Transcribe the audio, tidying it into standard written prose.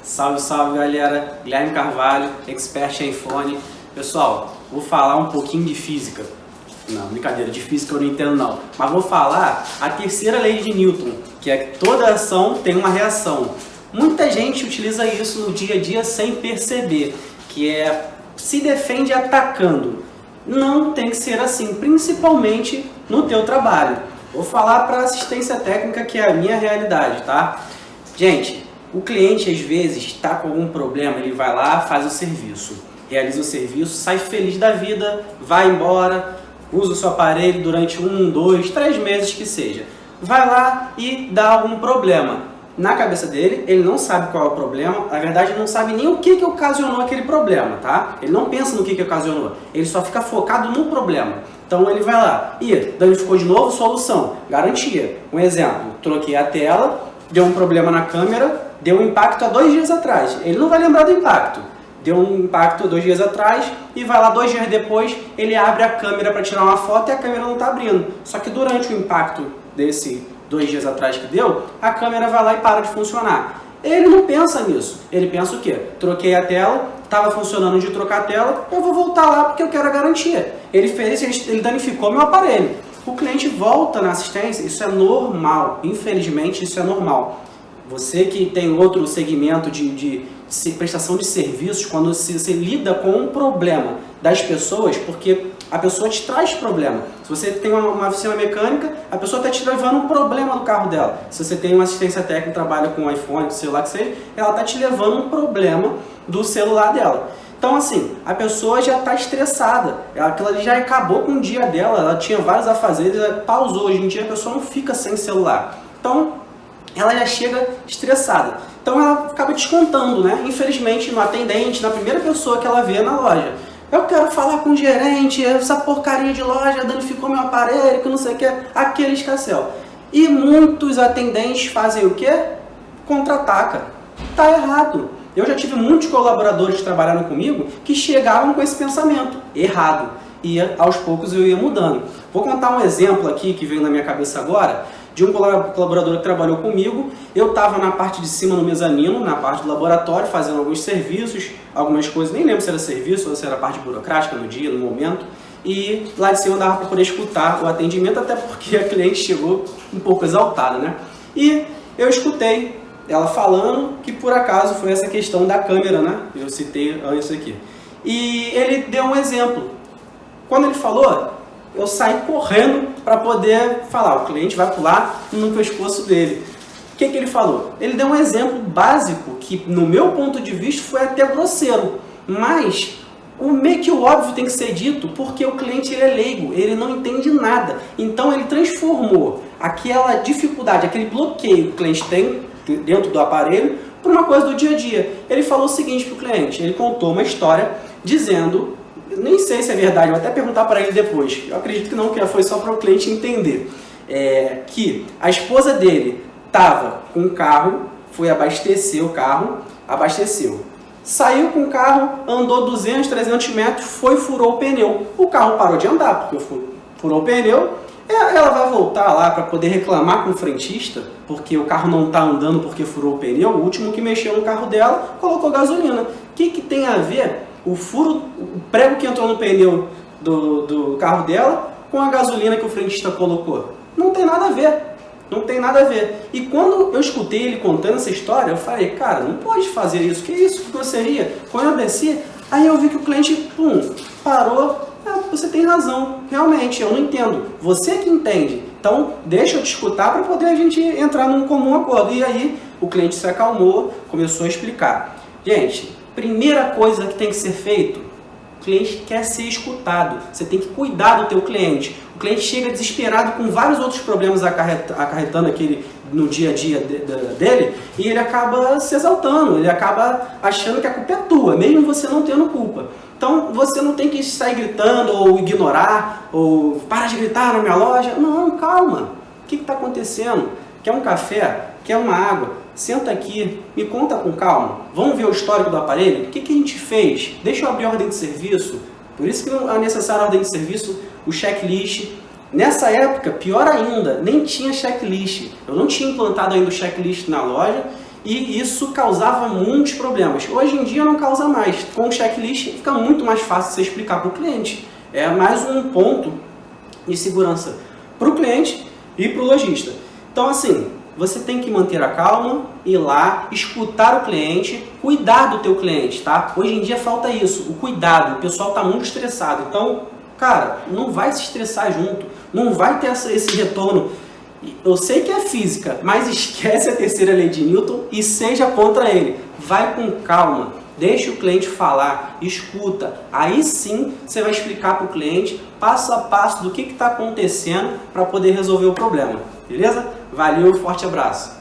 Salve, salve galera, Guilherme Carvalho, expert em iPhone. Pessoal, vou falar um pouquinho de física. Não, brincadeira, de física eu não entendo não. Mas vou falar a terceira lei de Newton, que é que toda ação tem uma reação. Muita gente utiliza isso no dia a dia sem perceber, que é se defende atacando. Não tem que ser assim, principalmente no teu trabalho. Vou falar para assistência técnica, que é a minha realidade, tá? Gente, o cliente às vezes está com algum problema, ele vai lá, faz o serviço, realiza o serviço, sai feliz da vida, vai embora, usa o seu aparelho durante 1, 2, 3 meses que seja. Vai lá e dá algum problema. Na cabeça dele, ele não sabe qual é o problema, na verdade ele não sabe nem o que ocasionou aquele problema, tá? Ele não pensa no que ocasionou, ele só fica focado no problema. Então ele vai lá, danificou de novo, solução, garantia. Um exemplo, troquei a tela, deu um problema na câmera, deu um impacto há 2 dias atrás. Ele não vai lembrar do impacto. Deu um impacto 2 dias atrás e vai lá 2 dias depois, ele abre a câmera para tirar uma foto e a câmera não está abrindo. Só que durante o impacto desse 2 dias atrás que deu, a câmera vai lá e para de funcionar. Ele não pensa nisso. Ele pensa o quê? Troquei a tela, estava funcionando de trocar a tela, eu vou voltar lá porque eu quero a garantia. Ele fez isso, ele danificou meu aparelho. O cliente volta na assistência, isso é normal. Infelizmente, isso é normal. Você que tem outro segmento de prestação de serviços, quando você lida com um problema das pessoas, porque a pessoa te traz problema. Se você tem uma oficina mecânica, a pessoa está te levando um problema no carro dela. Se você tem uma assistência técnica, trabalha com iPhone, com celular que seja, ela está te levando um problema do celular dela. Então assim, a pessoa já está estressada, aquilo ali já acabou com o dia dela, ela tinha vários afazeres, ela pausou. Hoje em dia a pessoa não fica sem celular. Então, ela já chega estressada. Então ela acaba descontando, né? Infelizmente, no atendente, na primeira pessoa que ela vê na loja. Eu quero falar com o gerente, essa porcaria de loja danificou meu aparelho, que não sei o que, aquele escassel. E muitos atendentes fazem o quê? Contra-ataca. Tá errado. Eu já tive muitos colaboradores que trabalharam comigo que chegavam com esse pensamento errado. E aos poucos eu ia mudando. Vou contar um exemplo aqui que veio na minha cabeça agora, de um colaborador que trabalhou comigo. Eu estava na parte de cima no mezanino, na parte do laboratório, fazendo alguns serviços, algumas coisas, nem lembro se era serviço ou se era parte burocrática no dia, no momento. E lá de cima dava para poder escutar o atendimento, até porque a cliente chegou um pouco exaltada, né? E eu escutei ela falando que por acaso foi essa questão da câmera, né? Eu citei antes aqui. E ele deu um exemplo. Quando ele falou, eu saí correndo para poder falar, o cliente vai pular no pescoço dele. O que ele falou? Ele deu um exemplo básico que, no meu ponto de vista, foi até grosseiro. Mas meio que o óbvio tem que ser dito, porque o cliente ele é leigo, ele não entende nada. Então ele transformou aquela dificuldade, aquele bloqueio que o cliente tem dentro do aparelho, por uma coisa do dia a dia. Ele falou o seguinte para o cliente, ele contou uma história dizendo, nem sei se é verdade, eu vou até perguntar para ele depois, eu acredito que não, que foi só para o cliente entender, que a esposa dele estava com o carro, foi abastecer o carro, abasteceu. Saiu com o carro, andou 200, 300 metros, furou o pneu. O carro parou de andar, porque furou o pneu. Ela vai voltar lá para poder reclamar com o frentista, porque o carro não está andando porque furou o pneu. O último que mexeu no carro dela colocou gasolina. O que tem a ver o prego que entrou no pneu do carro dela com a gasolina que o frentista colocou? Não tem nada a ver. Não tem nada a ver. E quando eu escutei ele contando essa história, eu falei, cara, não pode fazer isso. Que isso? Que grosseria? Quando eu desci, aí eu vi que o cliente, parou. Você tem razão. Realmente, eu não entendo. Você que entende. Então, deixa eu te escutar para poder a gente entrar num comum acordo. E aí, o cliente se acalmou, começou a explicar. Gente, primeira coisa que tem que ser feito, o cliente quer ser escutado. Você tem que cuidar do teu cliente. O cliente chega desesperado com vários outros problemas acarretando aquele no dia a dia dele e ele acaba se exaltando, ele acaba achando que a culpa é tua, mesmo você não tendo culpa. Então você não tem que sair gritando ou ignorar ou para de gritar na minha loja. Não, calma. O que está acontecendo? Quer um café? Quer uma água? Senta aqui, me conta com calma. Vamos ver o histórico do aparelho? O que a gente fez? Deixa eu abrir a ordem de serviço. Por isso que é necessário a ordem de serviço, o checklist. Nessa época, pior ainda, nem tinha checklist. Eu não tinha implantado ainda o checklist na loja e isso causava muitos problemas. Hoje em dia não causa mais. Com o checklist fica muito mais fácil você explicar para o cliente. É mais um ponto de segurança para o cliente e para o lojista. Então assim, você tem que manter a calma, ir lá, escutar o cliente, cuidar do teu cliente, tá? Hoje em dia falta isso, o cuidado. O pessoal está muito estressado. Então, cara, não vai se estressar junto, não vai ter esse retorno. Eu sei que é física, mas esquece a terceira lei de Newton e seja contra ele. Vai com calma, deixe o cliente falar, escuta. Aí sim você vai explicar para o cliente passo a passo do que está acontecendo para poder resolver o problema. Beleza? Valeu, forte abraço!